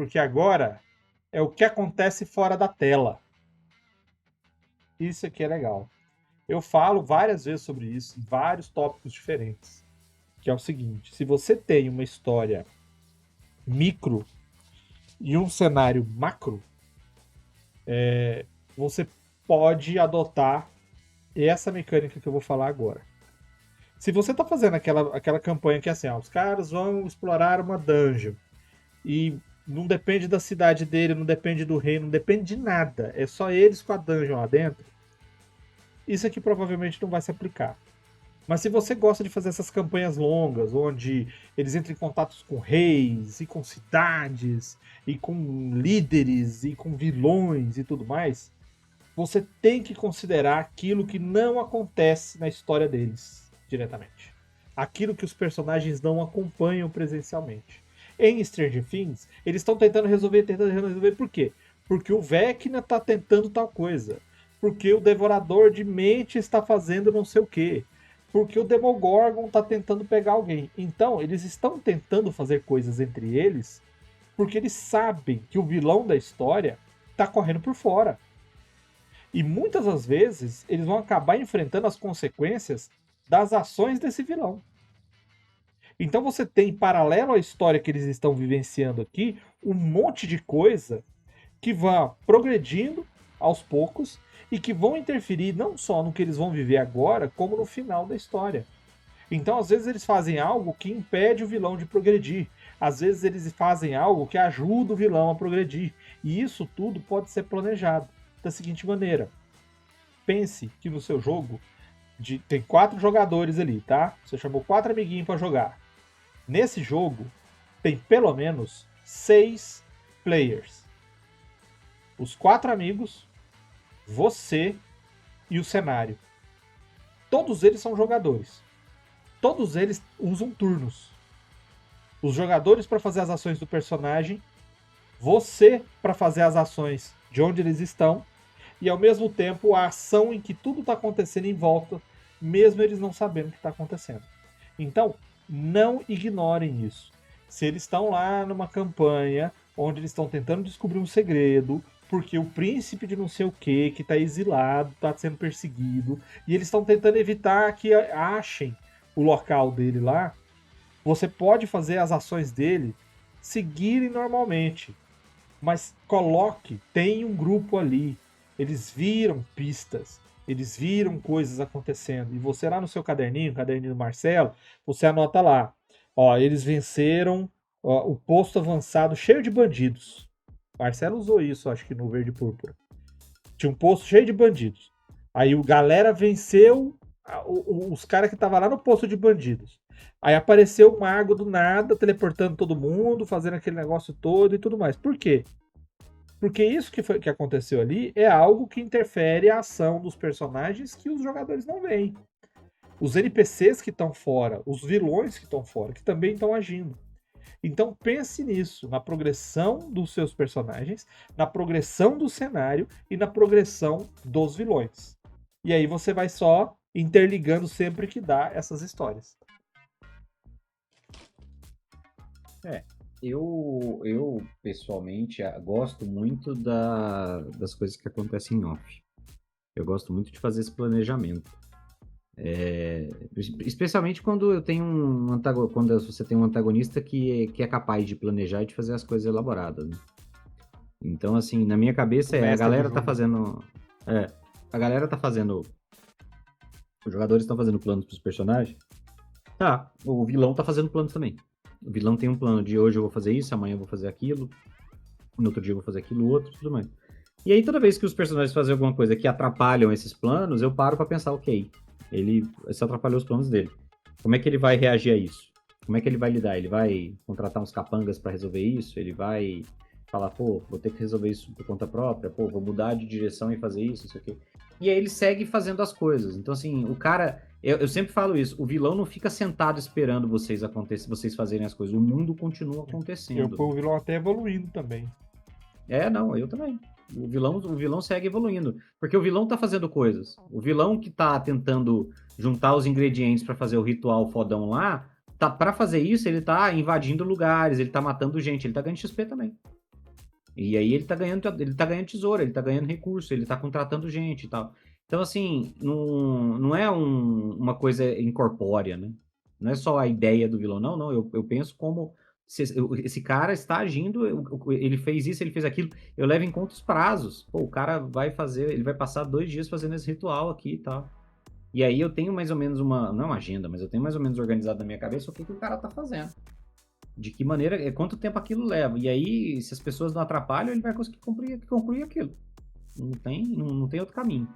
porque agora é o que acontece fora da tela. Isso aqui é legal. Eu falo várias vezes sobre isso, em vários tópicos diferentes. Que é o seguinte: se você tem uma história micro e um cenário macro, você pode adotar essa mecânica que eu vou falar agora. Se você tá fazendo aquela campanha que é assim, os caras vão explorar uma dungeon e não depende da cidade dele, não depende do reino, não depende de nada, é só eles com a dungeon lá dentro, isso aqui provavelmente não vai se aplicar. Mas se você gosta de fazer essas campanhas longas, onde eles entram em contatos com reis, e com cidades, e com líderes, e com vilões e tudo mais, você tem que considerar aquilo que não acontece na história deles diretamente. Aquilo que os personagens não acompanham presencialmente. Em Stranger Things, eles estão tentando resolver por quê? Porque o Vecna está tentando tal coisa. Porque o Devorador de Mente está fazendo não sei o quê. Porque o Demogorgon está tentando pegar alguém. Então, eles estão tentando fazer coisas entre eles porque eles sabem que o vilão da história está correndo por fora. E muitas das vezes eles vão acabar enfrentando as consequências das ações desse vilão. Então você tem, paralelo à história que eles estão vivenciando aqui, um monte de coisa que vai progredindo aos poucos e que vão interferir não só no que eles vão viver agora, como no final da história. Então, às vezes, eles fazem algo que impede o vilão de progredir. Às vezes, eles fazem algo que ajuda o vilão a progredir. E isso tudo pode ser planejado da seguinte maneira. Pense que no seu jogo tem 4 jogadores ali, tá? Você chamou 4 amiguinhos para jogar. Nesse jogo, tem pelo menos 6 players. Os 4 amigos, você e o cenário. Todos eles são jogadores. Todos eles usam turnos. Os jogadores para fazer as ações do personagem, você para fazer as ações de onde eles estão, e ao mesmo tempo a ação em que tudo está acontecendo em volta, mesmo eles não sabendo o que está acontecendo. Então, não ignorem isso. Se eles estão lá numa campanha onde eles estão tentando descobrir um segredo, porque o príncipe de não sei o que está exilado, está sendo perseguido, e eles estão tentando evitar que achem o local dele lá, você pode fazer as ações dele seguirem normalmente, mas tem um grupo ali, eles viram pistas, eles viram coisas acontecendo, e você lá no seu caderninho do Marcelo, você anota lá, eles venceram o posto avançado cheio de bandidos. Marcelo usou isso, acho que no Verde Púrpura. Tinha um posto cheio de bandidos. Aí o galera venceu os caras que estavam lá no posto de bandidos. Aí apareceu o mago do nada, teleportando todo mundo, fazendo aquele negócio todo e tudo mais. Por quê? Porque isso que aconteceu ali é algo que interfere a ação dos personagens que os jogadores não veem. Os NPCs que estão fora, os vilões que estão fora, que também estão agindo. Então pense nisso, na progressão dos seus personagens, na progressão do cenário e na progressão dos vilões. E aí você vai só interligando sempre que dá essas histórias. Eu pessoalmente gosto muito das coisas que acontecem em off. Eu gosto muito de fazer esse planejamento. Especialmente quando eu tenho quando você tem um antagonista que é capaz de planejar e de fazer as coisas elaboradas, né? Então, assim, na minha cabeça a galera tá fazendo. A galera tá fazendo. Os jogadores estão fazendo planos pros personagens. O vilão tá fazendo planos também. O vilão tem um plano de hoje eu vou fazer isso, amanhã eu vou fazer aquilo, no outro dia eu vou fazer aquilo outro, tudo mais. E aí, toda vez que os personagens fazem alguma coisa que atrapalham esses planos, eu paro pra pensar, ok, ele se atrapalhou os planos dele. Como é que ele vai reagir a isso? Como é que ele vai lidar? Ele vai contratar uns capangas pra resolver isso? Ele vai falar, vou ter que resolver isso por conta própria? Vou mudar de direção e fazer isso, não sei o quê. E aí ele segue fazendo as coisas. Então, assim, o cara... Eu sempre falo isso, o vilão não fica sentado esperando vocês fazerem as coisas. O mundo continua acontecendo. O vilão até evoluindo também. Não, eu também. O vilão segue evoluindo. Porque o vilão tá fazendo coisas. O vilão que tá tentando juntar os ingredientes para fazer o ritual fodão lá, pra fazer isso, ele tá invadindo lugares, ele tá matando gente, ele tá ganhando XP também. E aí ele tá ganhando tesouro, ele tá ganhando recurso, ele tá contratando gente e tal. Então, assim, não é uma coisa incorpórea, né? Não é só a ideia do vilão, não, não. Eu penso como se esse cara está agindo, ele fez isso, ele fez aquilo. Eu levo em conta os prazos. Pô, o cara vai fazer, ele vai passar 2 dias fazendo esse ritual aqui e tal. E aí eu tenho mais ou menos não uma agenda, mas eu tenho mais ou menos organizado na minha cabeça o que o cara tá fazendo. De que maneira, quanto tempo aquilo leva. E aí, se as pessoas não atrapalham, ele vai conseguir concluir aquilo. Não tem outro caminho.